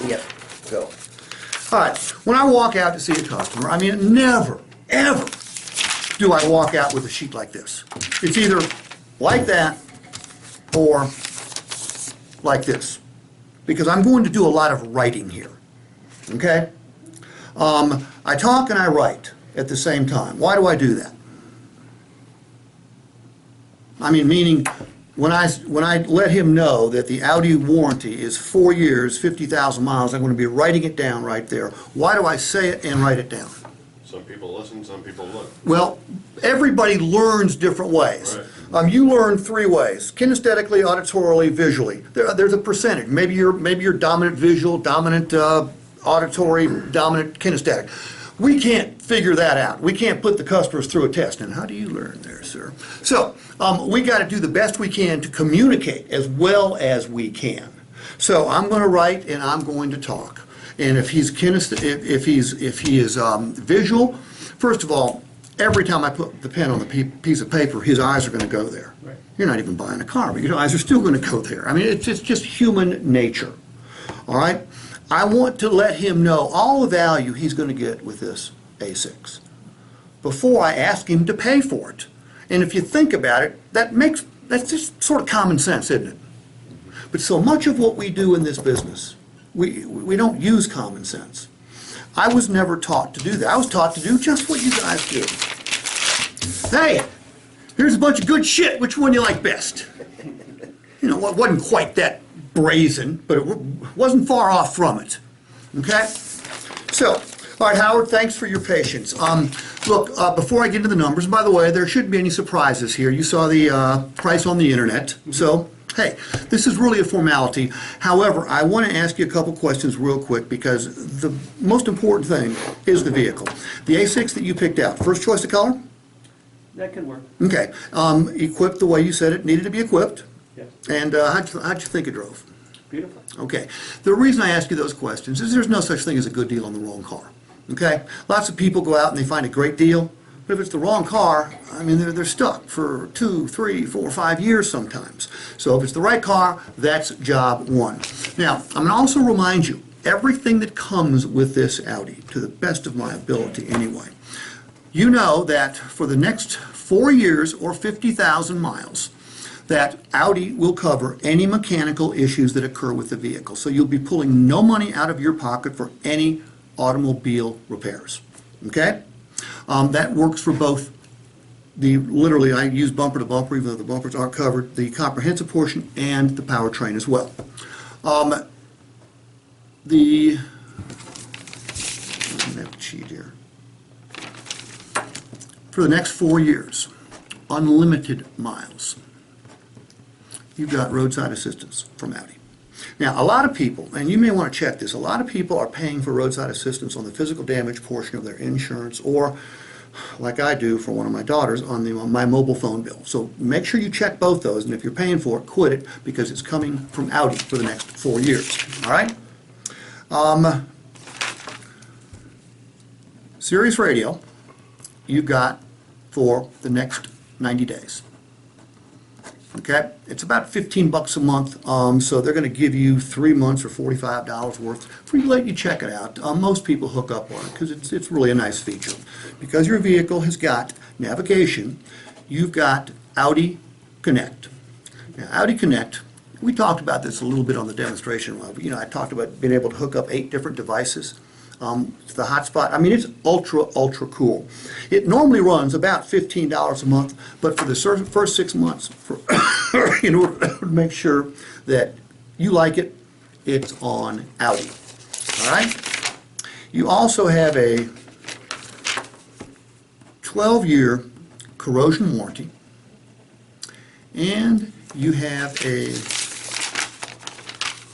Yep. So, all right. When I walk out to see a customer, I mean, never, ever do I walk out with a sheet like this. It's either like that or like this, because I'm going to do a lot of writing here. Okay? I talk and I write at the same time. Why do I do that? I mean, meaning when I let him know that the Audi warranty is 4 years, 50,000 miles, I'm going to be writing it down right there. Why do I say it and write it down? Some people listen, some people look. Well, everybody learns different ways. Right. You learn 3 ways: kinesthetically, auditorily, visually. There's a percentage. Maybe you're dominant visual, dominant auditory, dominant kinesthetic. We can't figure that out. We can't put the customers through a test. And how do you learn there, sir? So we got to do the best we can to communicate as well as we can. So I'm going to write and I'm going to talk. And if he is visual, first of all, every time I put the pen on the piece of paper, his eyes are going to go there. Right. You're not even buying a car, but your eyes are still going to go there. I mean, it's just human nature. All right? I want to let him know all the value he's going to get with this A6 before I ask him to pay for it. And if you think about it, that's just sort of common sense, isn't it? But so much of what we do in this business, we don't use common sense. I was never taught to do that. I was taught to do just what you guys do. Hey, here's a bunch of good shit. Which one do you like best? You know, it wasn't quite that brazen, but it wasn't far off from it. Okay? So, all right, Howard, thanks for your patience. Look, before I get into the numbers, by the way, there shouldn't be any surprises here. You saw the price on the internet, so hey, this is really a formality. However, I want to ask you a couple questions real quick because the most important thing is the vehicle. The A6 that you picked out, first choice of color? That could work. Okay. Equipped the way you said it needed to be equipped? Yes. And how'd you think it drove? Beautiful. Okay. The reason I ask you those questions is there's no such thing as a good deal on the wrong car. Okay? Lots of people go out and they find a great deal, but if it's the wrong car, I mean, they're stuck for 2, 3, 4, 5 years sometimes. So if it's the right car, that's job one. Now, I'm going to also remind you, everything that comes with this Audi, to the best of my ability anyway, you know that for the next 4 years or 50,000 miles, that Audi will cover any mechanical issues that occur with the vehicle. So you'll be pulling no money out of your pocket for any automobile repairs. Okay? That works for both literally I use bumper to bumper, even though the bumpers aren't covered, the comprehensive portion and the powertrain as well. I have a cheat here. For the next 4 years, unlimited miles, you've got roadside assistance from Audi. Now, a lot of people, and you may want to check this, a lot of people are paying for roadside assistance on the physical damage portion of their insurance or, like I do for one of my daughters, on my mobile phone bill. So make sure you check both those, and if you're paying for it, quit it, because it's coming from Audi for the next 4 years. All right? Sirius Radio, you've got for the next 90 days. Okay, it's about 15 bucks a month, so they're going to give you 3 months or $45 worth for you to let you check it out. Most people hook up on it because it's really a nice feature. Because your vehicle has got navigation, you've got Audi Connect. Now, Audi Connect, we talked about this a little bit on the demonstration. You know, I talked about being able to hook up 8 different devices. The hotspot, I mean, it's ultra cool. It normally runs about $15 a month, but for the first 6 months, in order to make sure that you like it, it's on Audi. All right? You also have a 12-year corrosion warranty, and you have a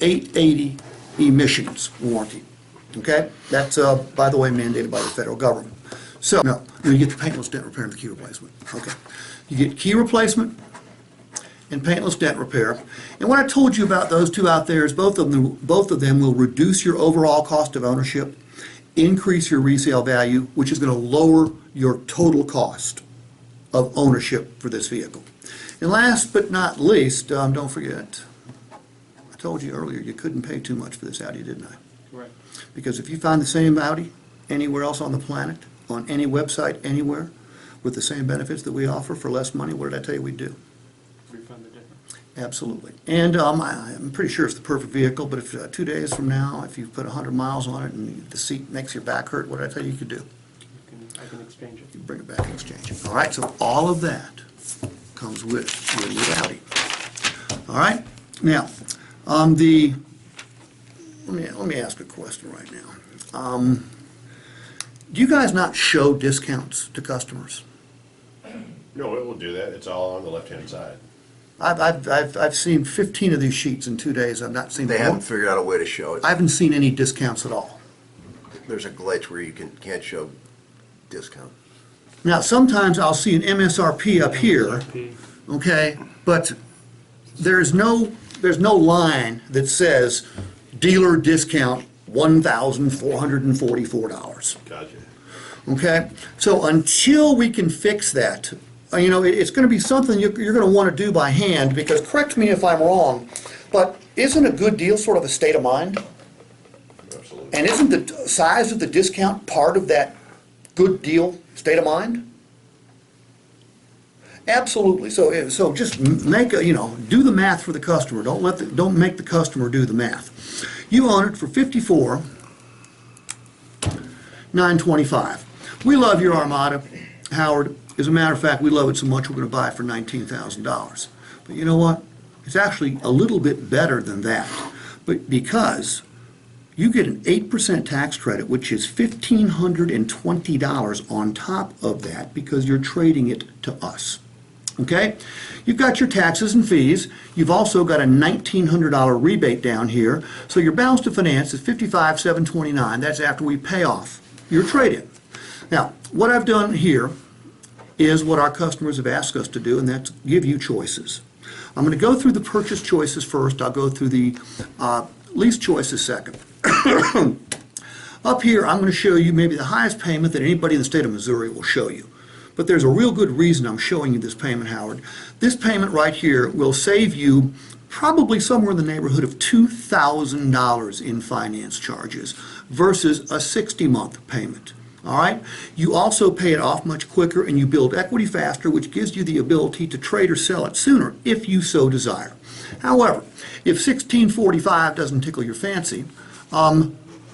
880 emissions warranty. Okay? That's, by the way, mandated by the federal government. So, no, you get the paintless dent repair and the key replacement. Okay. You get key replacement and paintless dent repair. And what I told you about those two out there is both of them will reduce your overall cost of ownership, increase your resale value, which is going to lower your total cost of ownership for this vehicle. And last but not least, don't forget, I told you earlier, you couldn't pay too much for this Audi, didn't I? Correct. Because if you find the same Audi anywhere else on the planet, on any website, anywhere, with the same benefits that we offer for less money, what did I tell you we'd do? Refund the difference. Absolutely. And I'm pretty sure it's the perfect vehicle, but if 2 days from now, if you put 100 miles on it and the seat makes your back hurt, what did I tell you you could do? I can exchange it. You bring it back and exchange it. All right, so all of that comes with your Audi. All right? Now, let me ask a question right now. Do you guys not show discounts to customers? No, it will do that. It's all on the left-hand side. I've seen 15 of these sheets in 2 days. I've not seen They one. haven't figured out a way to show it. I haven't seen any discounts at all. There's a glitch where you can't show discount. Now, sometimes I'll see an MSRP up here, MSRP. okay, but there's no line that says dealer discount $1,444. Gotcha. Okay, so until we can fix that, it's going to be something you're going to want to do by hand, because, correct me if I'm wrong, but isn't a good deal sort of a state of mind? Absolutely. And isn't the size of the discount part of that good deal state of mind? Absolutely. So just make do the math for the customer. Don't make the customer do the math. You own it for $54,925. We love your Armada, Howard. As a matter of fact, we love it so much we're going to buy it for $19,000. But you know what? It's actually a little bit better than that. But because you get an 8% tax credit, which is $1,520 on top of that, because you're trading it to us. Okay? You've got your taxes and fees. You've also got a $1,900 rebate down here. So your balance to finance is $55,729. That's after we pay off your trade-in. Now, what I've done here is what our customers have asked us to do, and that's give you choices. I'm going to go through the purchase choices first. I'll go through the lease choices second. Up here, I'm going to show you maybe the highest payment that anybody in the state of Missouri will show you. But there's a real good reason I'm showing you this payment, Howard. This payment right here will save you probably somewhere in the neighborhood of $2,000 in finance charges versus a 60-month payment. All right? You also pay it off much quicker and you build equity faster, which gives you the ability to trade or sell it sooner if you so desire. However, if $1,645 doesn't tickle your fancy,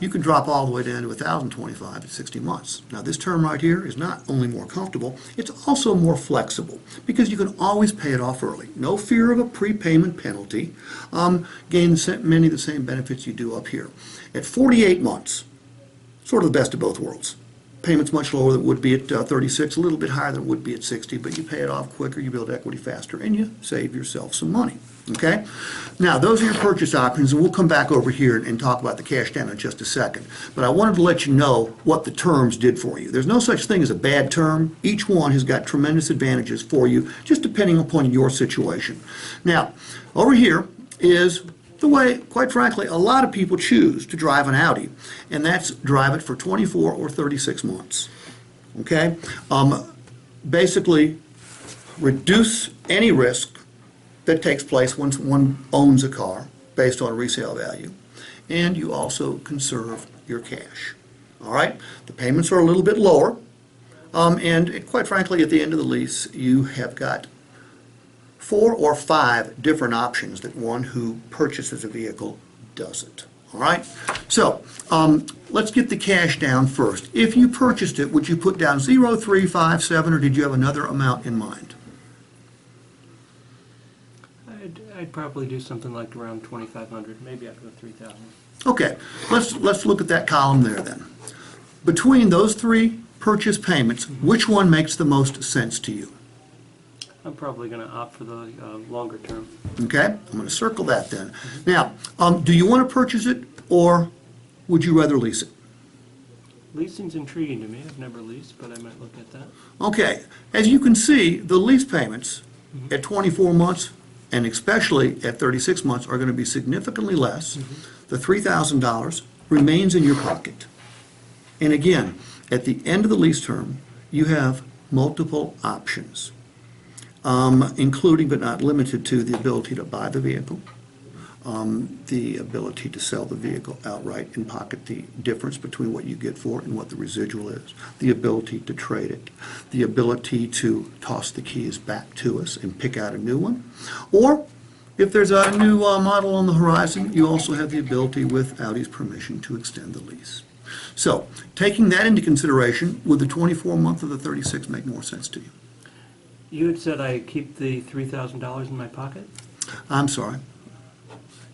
you can drop all the way down to $1,025 at 60 months. Now, this term right here is not only more comfortable, it's also more flexible because you can always pay it off early. No fear of a prepayment penalty. Gain many of the same benefits you do up here. At 48 months, sort of the best of both worlds. Payment's much lower than it would be at 36, a little bit higher than it would be at 60, but you pay it off quicker, you build equity faster, and you save yourself some money. Okay? Now, those are your purchase options, and we'll come back over here and talk about the cash down in just a second. But I wanted to let you know what the terms did for you. There's no such thing as a bad term. Each one has got tremendous advantages for you, just depending upon your situation. Now, over here is the way, quite frankly, a lot of people choose to drive an Audi, and that's drive it for 24 or 36 months. Okay? Basically, reduce any risk that takes place once one owns a car based on resale value, and you also conserve your cash. All right? The payments are a little bit lower, and quite frankly, at the end of the lease, you have got 4 or 5 different options that one who purchases a vehicle doesn't. All right? So, let's get the cash down first. If you purchased it, would you put down 0,357, or did you have another amount in mind? I'd probably do something like around 2,500. Maybe I'd go 3,000. Okay, let's look at that column there then. Between those 3 purchase payments, which one makes the most sense to you? I'm probably going to opt for the longer term. Okay, I'm going to circle that then. Now, do you want to purchase it, or would you rather lease it? Leasing's intriguing to me. I've never leased, but I might look at that. Okay, as you can see, the lease payments at 24 months and especially at 36 months are going to be significantly less. The $3,000 remains in your pocket. And again, at the end of the lease term, you have multiple options, including but not limited to the ability to buy the vehicle, the ability to sell the vehicle outright and pocket the difference between what you get for it and what the residual is, the ability to trade it, the ability to toss the keys back to us and pick out a new one, or if there's a new model on the horizon, you also have the ability, with Audi's permission, to extend the lease. So, taking that into consideration, would the 24-month or the 36 make more sense to you? You had said I keep the $3,000 in my pocket? I'm sorry,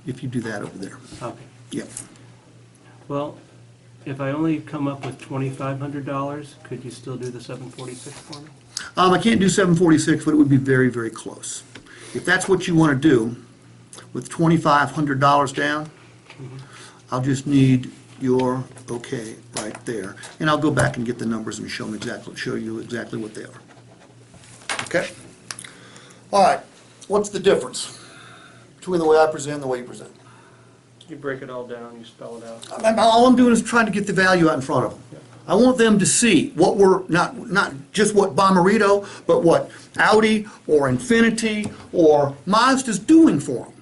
if you do that over there. Okay. Yep. Well, if I only come up with $2,500, could you still do the $746 for me? I can't do 746, but it would be very, very close. If that's what you want to do, with $2,500 down, I'll just need your okay right there. And I'll go back and get the numbers and show you exactly what they are. Okay? All right. What's the difference between the way I present and the way you present? You break it all down, you spell it out. All I'm doing is trying to get the value out in front of them. I want them to see what we're, not just what Bommarito, but what Audi or Infiniti or Mazda's doing for them.